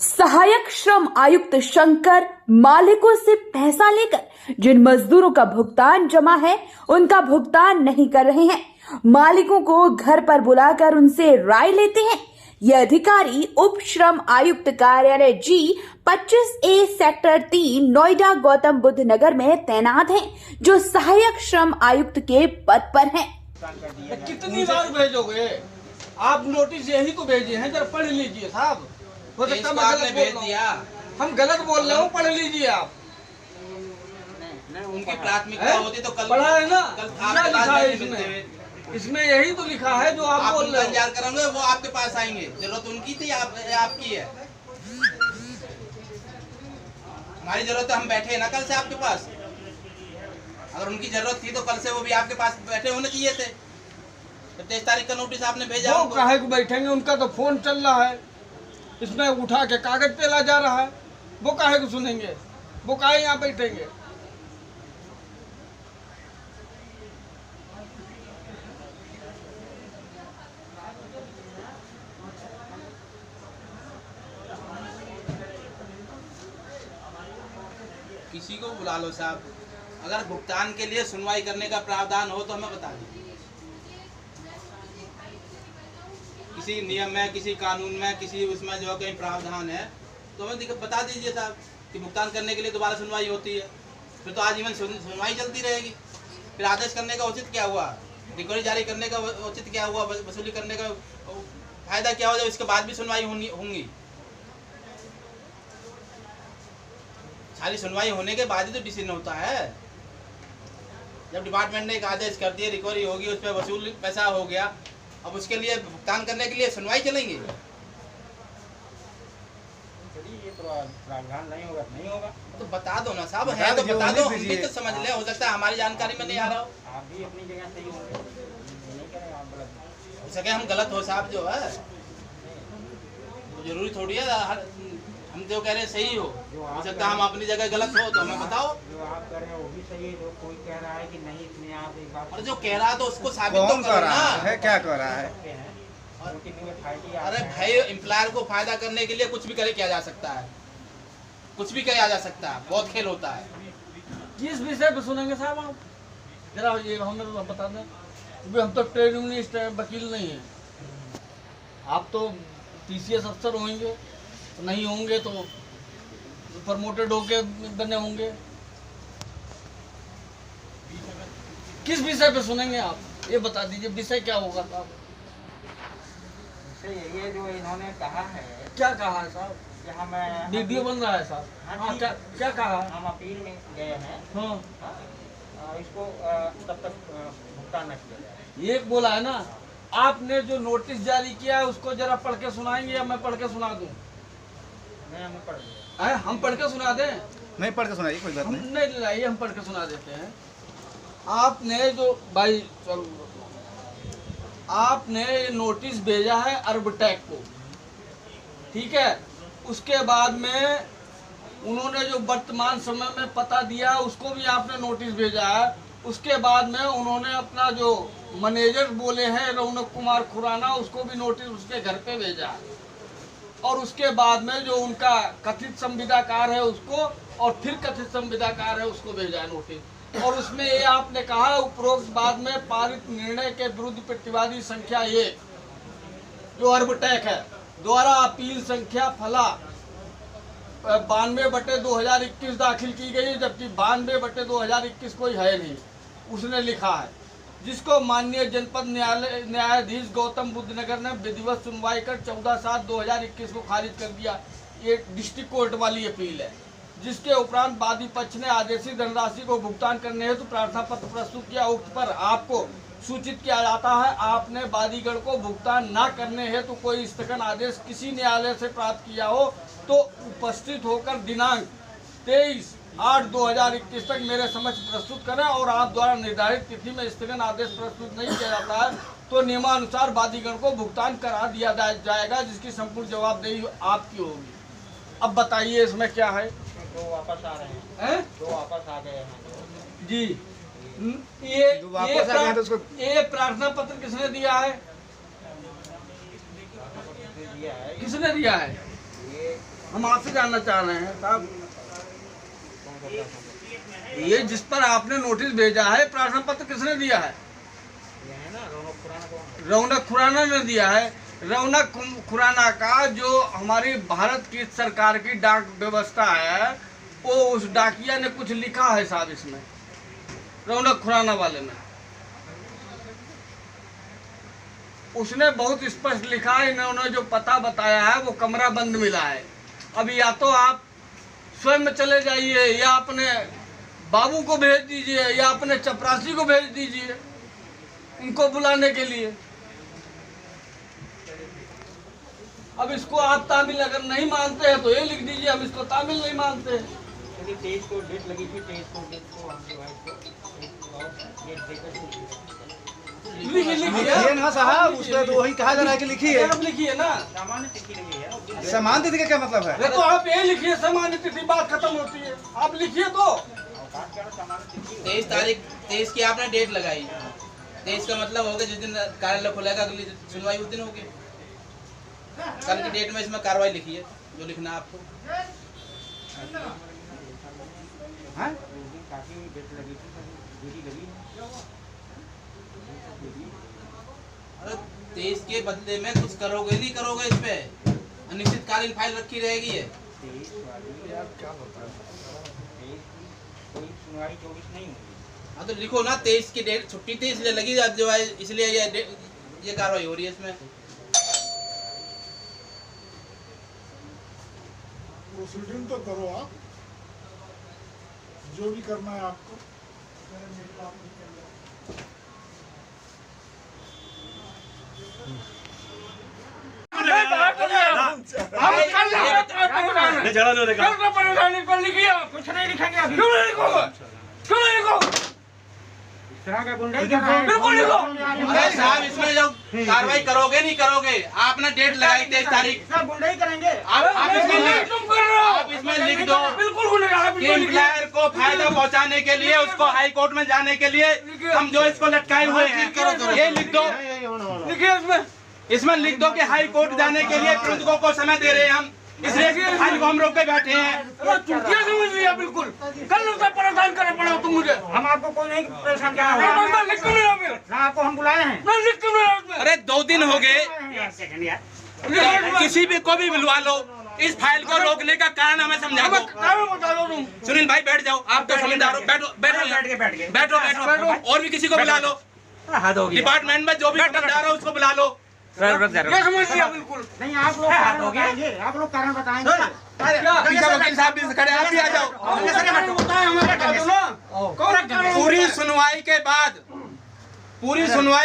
सहायक श्रम आयुक्त शंकर मालिकों से पैसा लेकर जिन मजदूरों का भुगतान जमा है उनका भुगतान नहीं कर रहे हैं। मालिकों को घर पर बुलाकर उनसे राय लेते हैं। ये अधिकारी उप श्रम आयुक्त कार्यालय G25A सेक्टर 3 नोएडा गौतम बुद्ध नगर में तैनात हैं, जो सहायक श्रम आयुक्त के पद पर हैं। कितनी बार भेजोगे आप? नोटिस यही तो भेजे हैं, जरा पढ़ लीजिए साहब। हो सकता है मैं गलत भेज दिया, हम गलत बोल रहे हो, पढ़ लीजिए आप। नहीं, उनकी प्राथमिकता होती तो कल पढ़ा है ना? कल क्या लिखा है इसमें? इसमें यही तो लिखा है जो आप बोल रहे हो। इंतजार करेंगे, वो आपके पास आएंगे। जरूरत उनकी थी, आपकी है। हमारी जरूरत है, हम बैठे हैं ना कल से आपके पास। अगर उनकी जरूरत थी तो कल से वो भी आपके पास बैठे होने चाहिए थे। 23 तारीख का नोटिस आपने भेजा। वो काहे को बैठेंगे? उनका तो फोन चल रहा है, इसमें उठा के कागज पेला जा रहा है। वो काहे को सुनेंगे? वो काहे यहाँ बैठेंगे? किसी को बुला लो साहब। अगर भुगतान के लिए सुनवाई करने का प्रावधान हो तो हमें बता दीजिए। किसी नियम में, किसी कानून में, किसी उसमें जो कहीं प्रावधान है तो हमें बता दीजिए साहब कि भुगतान करने के लिए दोबारा सुनवाई होती है। फिर तो आजीवन सुनवाई चलती रहेगी। फिर आदेश करने का उचित क्या हुआ? रिकवरी जारी करने का उचित क्या हुआ? वसूली करने का फायदा क्या हो जब इसके बाद भी सुनवाई होंगी? सारी सुनवाई होने के बाद ही तो डिसीजन होता है। जब डिपार्टमेंट ने एक आदेश कर दिया, रिकवरी होगी, उस पर वसूल पैसा हो गया, अब उसके लिए भुगतान करने के लिए सुनवाई चलेंगी। ये तो प्रावधान नहीं होगा, नहीं होगा तो बता दो ना साहब, है तो बता दो, हम भी तो समझ ले। हो सकता है हमारी जानकारी में नहीं आ रहा हो। आप भी अपनी जगह सही होंगे, नहीं करें आप गलत। हो सके हम गलत हो साहब, जो है जरूरी थोड़ी है हम जो कह रहे हैं सही हो सकता है हम अपनी जगह गलत हो, तो हमें बताओ। जो आप कर रहे हैं वो भी सही है, जो कोई कह रहा है कि नहीं इसमें आप एक बात। और जो कह रहा है तो उसको साबित तो करो ना। है क्या कर रहा है? अरे भाई, एम्प्लॉयर को फायदा करने के लिए कुछ भी किया जा सकता है, कुछ भी किया जा सकता है। बहुत खेल होता है। किस विषय पे सुनेंगे साहब आप? जरा ये हमें तो बता दें। क्योंकि हम तो ट्रेड यूनियनिस्ट हैं, वकील नहीं है। आप तो TCS अफसर होंगे, तो नहीं होंगे तो प्रमोटेड होके बने होंगे। किस विषय पे सुनेंगे आप? ये बता दीजिए, विषय क्या होगा साहब? यही है जो इन्होंने कहा है। क्या कहा है साहब? कि हम वीडियो बन रहा है साहब। हाँ, क्या कहा? हम अपील में गए हैं। हाँ, इसको तब तक भुगतान न किया जाए। ये बोला है ना। आपने जो नोटिस जारी किया है उसको जरा पढ़ के सुनाएंगे या मैं पढ़ के सुना दूं? नहीं, हमें पढ़ दिया। हम पढ़ के सुना दें? नहीं, पढ़ के सुनाइए, कोई बात नहीं। नहीं लाइए, हम पढ़ के सुना देते हैं। आपने जो भाई चलो, आपने ये नोटिस भेजा है अरबटेक को, ठीक है। उसके बाद में उन्होंने जो वर्तमान समय में पता दिया उसको भी आपने नोटिस भेजा है। उसके बाद में उन्होंने अपना जो मैनेजर बोले हैं रौनक कुमार खुराना, उसको भी नोटिस उसके घर पे भेजा है। और उसके बाद में जो उनका कथित संविदाकार है उसको, और फिर कथित संविदाकार है उसको भेजा है नोटिस। और उसमें ये आपने कहा, उपरोक्त बाद में पारित निर्णय के विरुद्ध प्रतिवादी संख्या 1 जो अरबटेक है द्वारा अपील संख्या फला 92/2021 दाखिल की गई, जबकि 92/2021 कोई है नहीं, उसने लिखा है, जिसको माननीय जनपद न्यायाधीश गौतम बुद्ध नगर ने विधिवत सुनवाई कर 14/7/2021 को खारिज कर दिया। ये डिस्ट्रिक्ट कोर्ट वाली अपील है, जिसके उपरांत वादी पक्ष ने आदेशित धनराशि को भुगतान करने हेतु प्रार्थना पत्र प्रस्तुत किया। उक्त पर आपको सूचित किया जाता है, आपने वादीगण को भुगतान न करने हेतु कोई स्थगन आदेश किसी न्यायालय से प्राप्त किया हो तो उपस्थित होकर दिनांक 23/8/2021 तक मेरे समक्ष प्रस्तुत करें। और आप द्वारा निर्धारित तिथि में स्थगन आदेश प्रस्तुत नहीं किया जाता है तो नियमानुसार वादीगण को भुगतान करा दिया जाएगा, जिसकी संपूर्ण जवाबदेही आपकी होगी। अब बताइए इसमें क्या है? दो वापस आ रहे हैं, दो वापस आ गए हैं जी। ये वापस आ गए तो उसको ये प्रार्थना पत्र किसने दिया है? दिया है। किसने दिया है? ये हम आपसे जानना चाह रहे हैं साहब, ये जिस पर आपने नोटिस भेजा है, प्रार्थना पत्र किसने दिया है? रौनक खुराना ने दिया है। रौनक खुराना का जो हमारी भारत की सरकार की डाक व्यवस्था है, वो उस डाकिया ने कुछ लिखा है साहब इसमें, रौनक खुराना वाले ने। उसने बहुत स्पष्ट लिखा है, इन्होंने जो पता बताया है वो कमरा बंद मिला है। अब या तो आप स्वयं चले जाइए, या अपने बाबू को भेज दीजिए, या अपने चपरासी को भेज दीजिए उनको बुलाने के लिए। अब इसको आप तामिल अगर नहीं मानते हैं तो ये लिख दीजिए, हम इसको तामिल नहीं मानते हैं। 23 को डेट लगी थी, 23 को डेट को हम जो है इसको डेट देकर लिखिए ना साहब, उसमें तो वही कहा जा रहा है कि लिखिए। आप लिखिए ना, सामान्य तिथि लगी है। समान तिथि का क्या मतलब है? तो आप ये लिखिए सामान्य तिथि, बात खत्म होती है। आप लिखिए तो 23 तारीख 23 की आपने डेट लगाई, 23 का मतलब होगा जिस दिन कार्यालय खुलेगा अगली सुनवाई उस दिन होगी। कल की डेट में इसमें कार्रवाई लिखी है जो लिखना है आपको। हाँ? काफी डेट लगी थी, देरी लगी। अरे 23 के बदले में कुछ करोगे नहीं करोगे, इस पे अनिश्चितकालीन फाइल रखी रहेगी है। 23 वाली आप क्या बता रहे हैं? कोई सुनवाई 24 नहीं होगी। हाँ तो लिखो ना 23 की डेट, छुट्टी थी इसलिए लगी जो है, इसलिए ये कार्रवाई हो रही है इसमें। प्रोसीडिंग तो करो आप, जो भी करना है आपको। कुछ नहीं लिखेंगे अभी। क्यों नहीं लिखोगे? क्यों नहीं लिखोगे? इस तरह का गुंडा बिल्कुल लिखो। अरे साहब इसमें जो कार्रवाई करोगे नहीं करोगे, आपने डेट लगाई 23 तारीख, सब गुंडा ही करेंगे। आप इसमें लिख दो बिल्कुल कि एम्प्लॉयर को फायदा पहुंचाने के लिए उसको हाई कोर्ट में जाने के लिए हम जो इसको लटकाए हुए हैं, ये लिख दो। लिखिए इसमें लिख दो कि हाई कोर्ट जाने के लिए पीड़ितों को समय दे रहे हैं हम, इसलिए फाइल को हम रोक के बैठे हैं। चुटिया समझ लिया बिल्कुल। कल उसे परेशान करना पड़ा तुम मुझे। हम आपको कोई नहीं परेशान कर रहे हैं। लिख क्यों नहीं रहा फिर? ना आपको हम बुलाए हैं। ना लिख क्यों नहीं रहा उसमें? अरे 2 दिन हो गए, एक सेकंड यार। किसी भी को भी बुलवा लो, इस फाइल को रोकने का कारण हमें समझा दो। बता दो तुम। सुनील भाई बैठ जाओ, आप तो समझदार हो, बैठो बैठो बैठो बैठो, और भी किसी को बुला लो, डिपार्टमेंट में जो भी समझदार हो उसको बुला लो। ये समझ लिया बिल्कुल। नहीं आप लोग कारण बताएंगे, आप लोग कारण बताएंगे। पीछे वकील साहब भी खड़े, आप भी आ जाओ। पूरी सुनवाई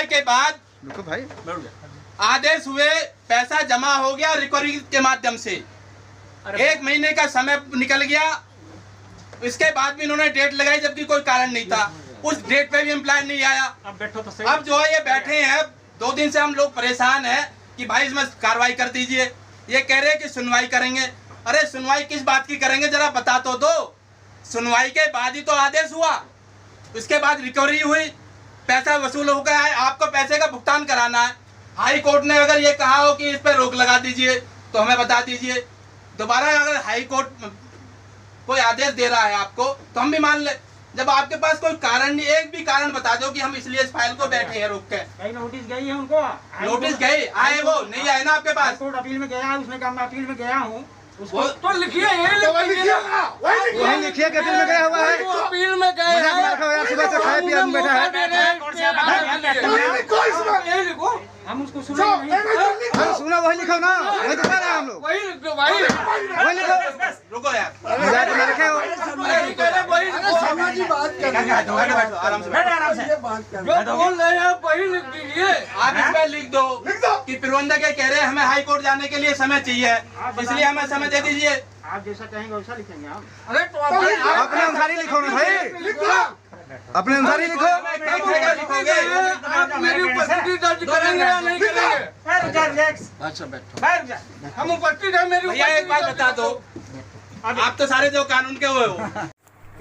के बाद रुको भाई, आदेश हुए, पैसा जमा हो गया रिकवरी के माध्यम से, 1 महीने का समय निकल गया। इसके बाद भी इन्होंने डेट लगाई जबकि कोई कारण नहीं था, उस डेट पे भी एम्प्लॉय नहीं आया। अब बैठो तो सही। अब जो है ये बैठे हैं, 2 दिन से हम लोग परेशान हैं कि भाई इसमें कार्रवाई कर दीजिए। ये कह रहे हैं कि सुनवाई करेंगे। अरे सुनवाई किस बात की करेंगे जरा बता तो दो। सुनवाई के बाद ही तो आदेश हुआ, उसके बाद रिकवरी हुई, पैसा वसूल हो गया है, आपको पैसे का भुगतान कराना है। हाई कोर्ट ने अगर ये कहा हो कि इस पर रोक लगा दीजिए तो हमें बता दीजिए। दोबारा अगर हाई कोर्ट कोई आदेश दे रहा है आपको तो हम भी मान ले। जब आपके पास कोई कारण नहीं, एक भी कारण बता दो कि हम इसलिए इस फाइल को बैठे हैं रोक के। कहीं नोटिस गई है उनको? नोटिस गए, आए वो नहीं आए ना आपके पास? कोर्ट अपील में गया है, उसने कहा मैं अपील में गया हूँ। उसको तो लिखिए, वही लिखिए कि अपील में गया हुआ है। अपील में गए हैं, सुबह से खाए पिए बैठा है। लिखो। हम उसको सुना नहीं। सुना वही लिखो ना, वही दिखा रहे हैं हम लोग। वही लिख दो भाई, वही लिखो। रुको यार, मिजाज में रखे हो। आराम से जो बोल रहे हैं वही लिख दीजिए। आप इसमें लिख दो कि प्रबंधक ये कह रहे हैं हमें हाई कोर्ट जाने के लिए समय चाहिए, इसलिए हमें समय दे दीजिए। आप जैसा कहेंगे वैसा लिखेंगे हम। अरे तो आप अपने अनुसार ही लिखो ना भाई, अपने अनुसार ही लिखो। आप मेरी उपस्थिति दर्ज करेंगे या नहीं करेंगे? अच्छा बैठो, हम उपस्थित हैं, मेरी भैया एक बात बता दो, आप तो सारे जो कानून के हुए हो,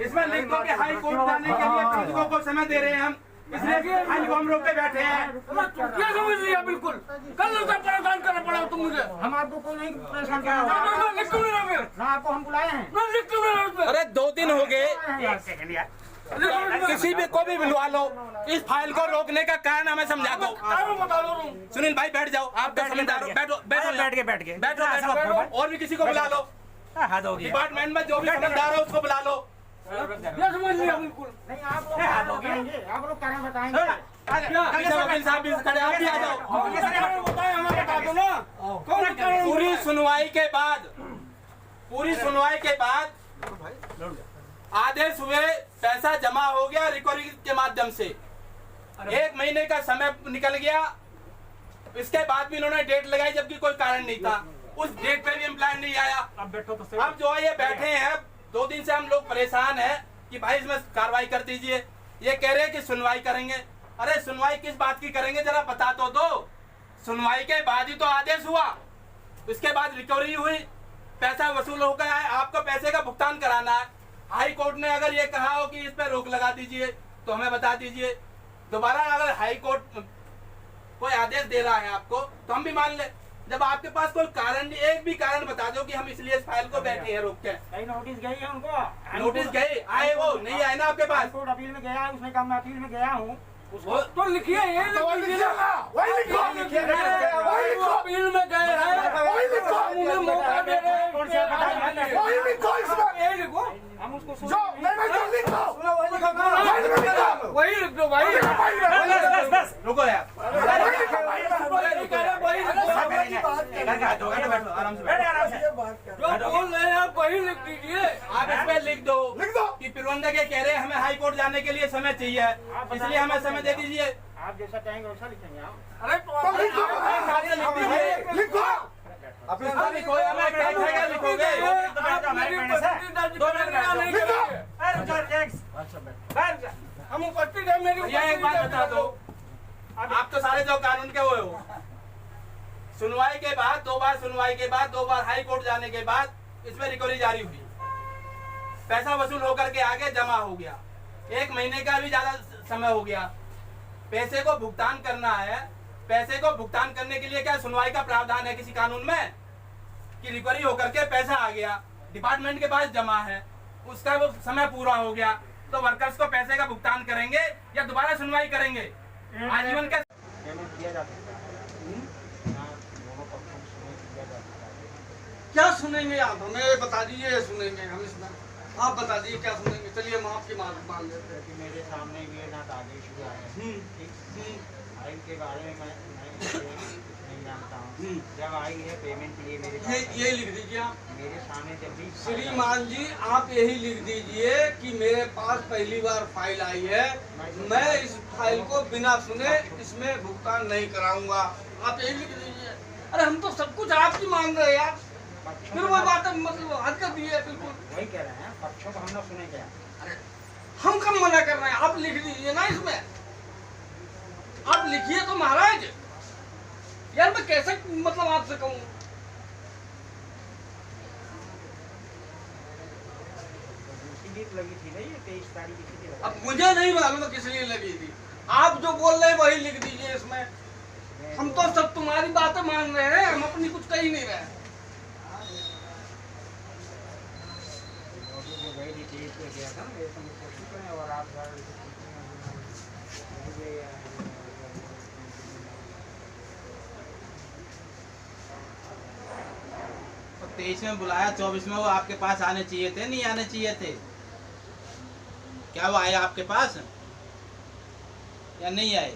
इसमें लिख दो कि हाई कोर्ट जाने के लिए पीड़ितों को समय दे रहे हैं हम, इसलिए फाइल को हम रोक के बैठे हैं। क्या समझ लिया बिल्कुल। कल उसे परेशान करना पड़ा तुम मुझे। हम आपको कोई नहीं परेशान कर रहे हैं। लिख क्यों नहीं रहा फिर? ना आपको हम बुलाए हैं। अरे 2 दिन हो गए, एक सेकंड यार। किसी भी को भी बुलवा लो, इस फाइल को रोकने का कारण हमें समझा दो। सुनील भाई बैठ जाओ, आप तो समझदार हो, बैठो बैठो बैठ के बैठो बैठो, और भी किसी को बुला लो, हद हो गया। डिपार्टमेंट में जो भी समझदार है उसको बुला लो। समझ लिया बिल्कुल। नहीं आप लोग बताएंगे, आप लोग कारण बताएंगे। वकील साहब भी खड़े, आप भी आ जाओ। बता दो ना कौन पूरी सुनवाई के बाद आदेश हुए, पैसा जमा हो गया रिकवरी के माध्यम से। 1 महीने का समय निकल गया, इसके बाद भी इन्होंने डेट लगाई जबकि कोई कारण नहीं था। उस डेट पे भी एम्प्लॉय नहीं आया। अब बैठो तो सही। अब जो है ये बैठे हैं, 2 दिन से हम लोग परेशान हैं कि भाई इसमें कार्रवाई कर दीजिए। ये कह रहे हैं कि सुनवाई करेंगे। अरे सुनवाई किस बात की करेंगे जरा बता तो दो। सुनवाई के बाद ही तो आदेश हुआ, इसके बाद रिकवरी हुई, पैसा वसूल हो गया है, आपको पैसे का भुगतान कराना है। हाई कोर्ट ने अगर ये कहा हो कि इस पर रोक लगा दीजिए तो हमें बता दीजिए। दोबारा अगर हाई कोर्ट कोई आदेश दे रहा है आपको तो हम भी मान ले। जब आपके पास कोई कारण नहीं, एक भी कारण बता दो कि हम इसलिए इस फाइल को बैठे हैं रोक के। कहीं नोटिस गई है उनको? नोटिस गए, आए वो नहीं आए ना आपके पास? कोर्ट अपील में गया है, उसने कहा मैं अपील में गया हूँ। उसको तो लिखिए, ये अपील में गए हैं, उन्हें मौका दे रहे हैं। कौन सा ये लिखो, हम उसको वही लिख दो भाई। रुको यार, आराम से जो बोल रहे हैं आप वही लिख दीजिए। आप इसमें लिख दो कि प्रबंधक ये कह रहे हैं हमें हाई कोर्ट जाने के लिए समय चाहिए, इसलिए हमें समय दे दीजिए। आप जैसा चाहेंगे वैसा लिखेंगे आप। अरे तो लिखो, अपना लिखो, हमें क्या कहेगा लिखोगे। हम उपस्थित है, मेरी भैया एक बात बता दो, आप तो सारे जो कानून के वो हो। सुनवाई के बाद 2 बार, सुनवाई के बाद 2 बार हाई कोर्ट जाने के बाद इसमें रिकवरी जारी हुई, पैसा वसूल होकर के आगे जमा हो गया। 1 महीने का भी ज्यादा समय हो गया। पैसे को भुगतान करना है, पैसे को भुगतान करने के लिए क्या सुनवाई का प्रावधान है किसी कानून में कि रिकवरी होकर के पैसा आ गया, डिपार्टमेंट के पास जमा है, उसका वो समय पूरा हो गया तो वर्कर्स को पैसे का भुगतान करेंगे या दोबारा सुनवाई करेंगे? आजीवन का पेमेंट किया जा सकता है। दोनों पक्षों को सुनवाई किया जा सकता है। क्या सुनेंगे आप? हमें बता दीजिए, सुनेंगे हम इसमें। आप बता दीजिए क्या सुनेंगे। चलिए हम आपकी मान लेते हैं। कि मेरे सामने भी ना आदेश हुआ है, फाइल के बारे में मैं नहीं जानता हूँ। जब आई है पेमेंट के लिए मेरे पास, ये लिख दीजिए आप। मेरे सामने जब भी श्रीमान जी आप यही लिख दीजिए कि मेरे पास पहली बार फाइल आई है, मैं इस फाइल को बिना सुने इसमें भुगतान नहीं कराऊंगा। आप यही लिख दीजिए। अरे हम तो सब कुछ आपकी मान रहे हैं यार, फिर वो बात मतलब हद कर दी है बिल्कुल। वही कह रहे हैं, पक्षों को हम ना सुने क्या। अरे हम कब मना कर रहे हैं? आप लिख दीजिए ना इसमें, आप लिखिए तो महाराज। यार मैं कैसे मतलब आपसे कहूँ? डेट लगी थी ना, ये 23 तारीख की थी। अब मुझे नहीं मालूम किस लिए लगी थी। आप जो बोल रहे हैं वही लिख दीजिए इसमें। हम तो सब तुम्हारी बातें मान रहे हैं, हम अपनी कुछ कह ही नहीं रहे। गया था और आप तो 23 में बुलाया, 24 में वो आपके पास आने चाहिए थे, नहीं आने चाहिए थे? क्या वो आए आपके पास या नहीं आए?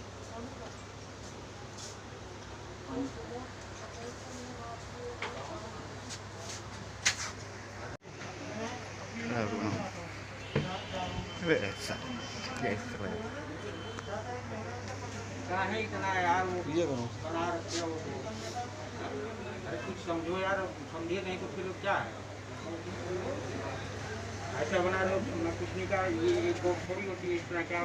क्या है इतना यार, वो बना रखे हो। अरे कुछ समझो यार, समझिए नहीं तो फिर क्या है ऐसा बना दो। मैं कुछ नहीं कहा, ये एक थोड़ी होती है इस तरह क्या।